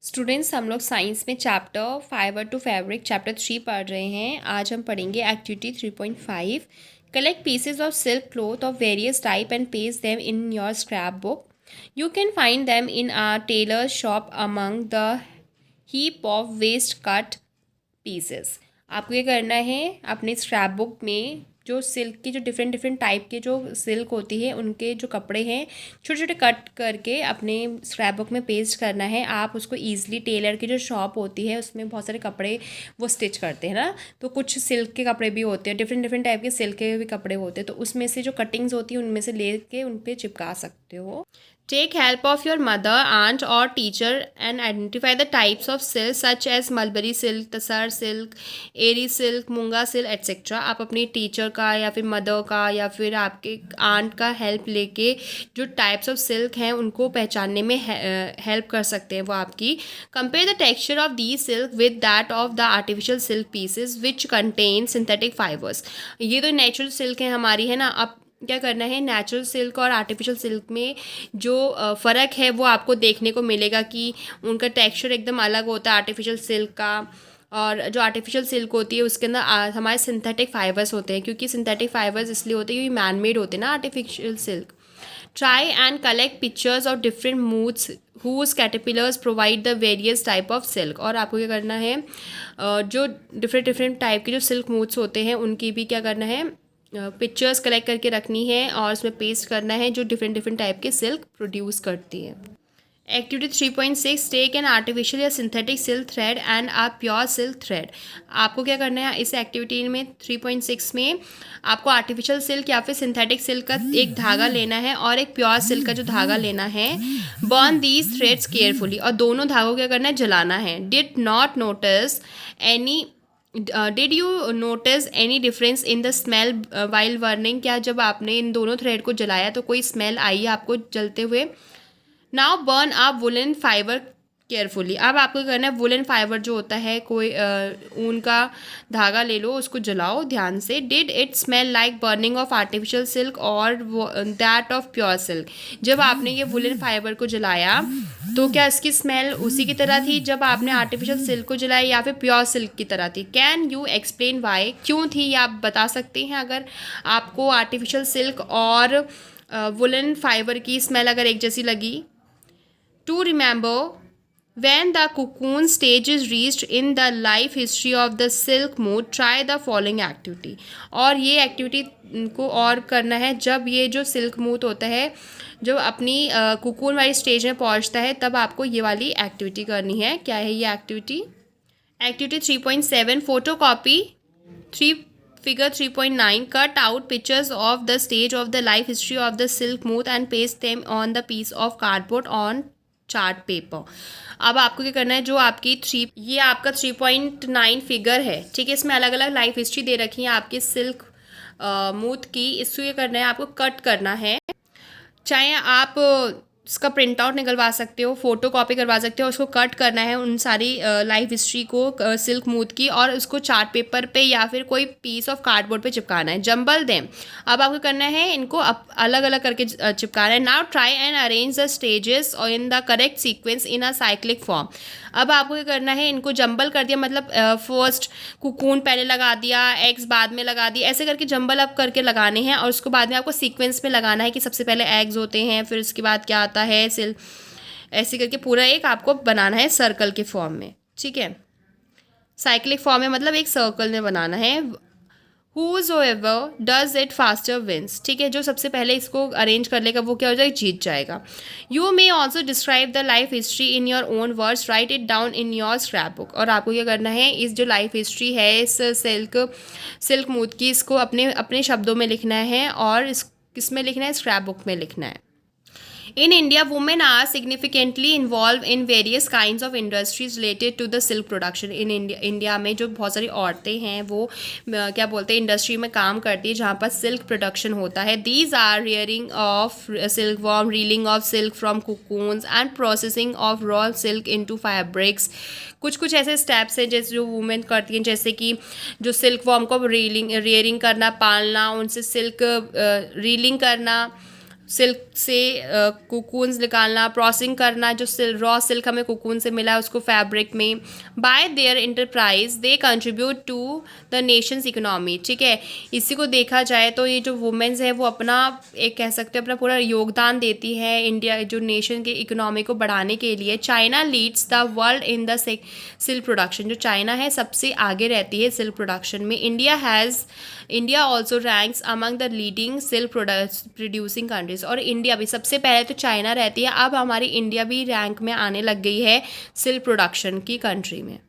Students हम लोग science में chapter fibre to fabric chapter 3 पढ़ रहे हैं। आज हम पढ़ेंगे activity 3.5। Collect pieces of silk cloth of various type and paste them in your scrapbook. You can find them in a tailor shop among the heap of waste cut pieces. आपको ये करना है, अपने scrap book में जो silk की जो different different type के जो सिल्क होती है उनके जो कपड़े हैं छोटे छोटे कट करके अपने स्क्रैप बुक में पेस्ट करना है। आप उसको ईजिली टेलर की जो शॉप होती है उसमें बहुत सारे कपड़े वो स्टिच करते हैं ना, तो कुछ सिल्क के कपड़े भी होते हैं, डिफरेंट डिफरेंट टाइप के सिल्क के भी कपड़े होते हैं, तो उसमें से जो कटिंग्स होती हैं उनमें से ले के उन पर चिपका सकते हो। Take help of your mother, aunt or teacher and identify the types of silk such as mulberry silk, tasar silk, eri silk, मूंगा silk etc. आप अपनी टीचर का या फिर मदर का या फिर आपके आंट का हेल्प लेके जो टाइप्स ऑफ सिल्क हैं उनको पहचानने में हेल्प कर सकते हैं वो आपकी। Compare the texture of the silk with that of the artificial silk pieces which contain synthetic fibres. ये तो नेचुरल सिल्क है हमारी, है ना। अब क्या करना है, नेचुरल सिल्क और आर्टिफिशियल सिल्क में जो फ़र्क है वो आपको देखने को मिलेगा कि उनका टेक्सचर एकदम अलग होता है आर्टिफिशियल सिल्क का। और जो आर्टिफिशियल सिल्क होती है उसके अंदर हमारे सिंथेटिक फाइबर्स होते हैं, क्योंकि सिंथेटिक फाइबर्स इसलिए होते हैं क्योंकि मैन मेड होते हैं ना artificial silk. Try and collect pictures of different moods whose caterpillars provide the various type of silk. और आपको क्या करना है, जो डिफरेंट डिफरेंट टाइप के जो सिल्क मूड्स होते हैं उनकी भी क्या करना है, पिक्चर्स कलेक्ट करके रखनी है और उसमें पेस्ट करना है जो डिफरेंट डिफरेंट टाइप के सिल्क प्रोड्यूस करती है। एक्टिविटी 3.6 टेक एन आर्टिफिशियल या synthetic silk thread and a pure silk thread. आपको क्या करना है इस एक्टिविटी में 3.6 में आपको आर्टिफिशियल सिल्क या फिर सिंथेटिक सिल्क का एक धागा लेना है और एक प्योर सिल्क का जो धागा लेना है। बर्न दीज थ्रेड्स केयरफुली, और दोनों धागों क्या करना है, जलाना है। Did you notice any difference in the smell while burning. क्या जब आपने इन दोनों थ्रेड को जलाया तो कोई स्मेल आई है आपको जलते हुए। Now burn up woollen fibre carefully. अब आपको करना है वुलन फाइबर जो होता है, कोई ऊन का धागा ले लो, उसको जलाओ ध्यान से। Did it smell like burning of artificial silk और दैट ऑफ प्योर सिल्क। जब आपने ये वुलन फाइबर को जलाया तो क्या इसकी स्मेल उसी की तरह थी जब आपने आर्टिफिशियल सिल्क को जलाया या फिर प्योर सिल्क की तरह थी। कैन यू एक्सप्लेन वाई, क्यों थी ये आप बता सकते हैं अगर आपको आर्टिफिशियल सिल्क और वुलन फाइबर की स्मेल अगर एक जैसी लगी। To remember, when the cocoon stage is reached in the life history of the silk moth, try the following activity। और ये एक्टिविटी को और करना है जब ये जो सिल्क मूथ होता है जब अपनी कुकून वाली स्टेज में पहुंचता है तब आपको ये वाली एक्टिविटी करनी है। क्या है ये activity? Activity 3.7 photo copy 3 cut out pictures of the stage of the life history of the silk moth and paste them on the piece of cardboard on chart paper. अब आपको क्या करना है, जो आपकी ये आपका 3.9 फिगर है, ठीक है, इसमें अलग अलग लाइफ हिस्ट्री दे रखी है आपकी सिल्क मूथ की। इसको ये करना है, आपको कट करना है। चाहे आप इसका प्रिंट आउट निकलवा सकते हो, फोटो कॉपी करवा सकते हो, उसको कट करना है उन सारी लाइफ हिस्ट्री को सिल्क मूथ की, और उसको चार्ट पेपर पे या फिर कोई पीस ऑफ कार्डबोर्ड पे चिपकाना है। जंबल देम, अब आपको करना है इनको अलग अलग करके चिपकाना है। Now try and arrange the stages in the correct sequence in a cyclic form. अब आपको क्या करना है, इनको जंबल कर दिया, मतलब फर्स्ट कुकून पहले लगा दिया, एग्स बाद में लगा दिया, ऐसे करके जंबल अप करके लगाने हैं और उसको बाद में आपको सीक्वेंस में लगाना है कि सबसे पहले एग्स होते हैं, फिर उसके बाद क्या आता है सिल्क, ऐसे करके पूरा एक आपको बनाना है सर्कल के फॉर्म में, ठीक है। साइक्लिक फॉर्म में मतलब एक सर्कल में बनाना है। Whosoever does it faster wins, ठीक है, जो सबसे पहले इसको अरेंज कर लेगा वो क्या हो जाएगा, जीत जाएगा। You may also describe the life history in your own words, write it down in your scrapbook। और आपको क्या करना है, इस जो लाइफ हिस्ट्री है इस सिल्क मूथ की, इसको अपने अपने शब्दों में लिखना है और किसमें लिखना है, स्क्रैप बुक में लिखना है। In India, women are significantly involved in various kinds of industries related to the silk production. In India में जो बहुत सारी औरतें हैं वो क्या बोलते हैं, इंडस्ट्री में काम करती है जहाँ पर सिल्क प्रोडक्शन होता है। These are rearing of silkworm, reeling of silk from cocoons and processing of raw silk into fabrics। कुछ कुछ ऐसे स्टेप्स हैं जैसे जो वुमेन करती हैं, जैसे कि जो सिल्क वॉर्म को रेयरिंग करना, पालना, उनसे सिल्क रीलिंग करना, सिल्क से कोकून्स निकालना, प्रोसेसिंग करना, जो रॉ सिल्क हमें कोकून से मिला है उसको फैब्रिक में। By their enterprise they contribute to the nation's economy, ठीक है। इसी को देखा जाए तो ये जो वुमेन्स है वो अपना एक कह सकते हैं अपना पूरा योगदान देती है इंडिया जो नेशन के इकोनॉमी को बढ़ाने के लिए। China leads the world in the silk production, जो चाइना है सबसे आगे रहती है सिल्क प्रोडक्शन में। India also ranks among the leading silk producing countries, और इंडिया भी सबसे पहले तो चाइना रहती है, अब हमारी इंडिया भी रैंक में आने लग गई है सिल्क प्रोडक्शन की कंट्री में।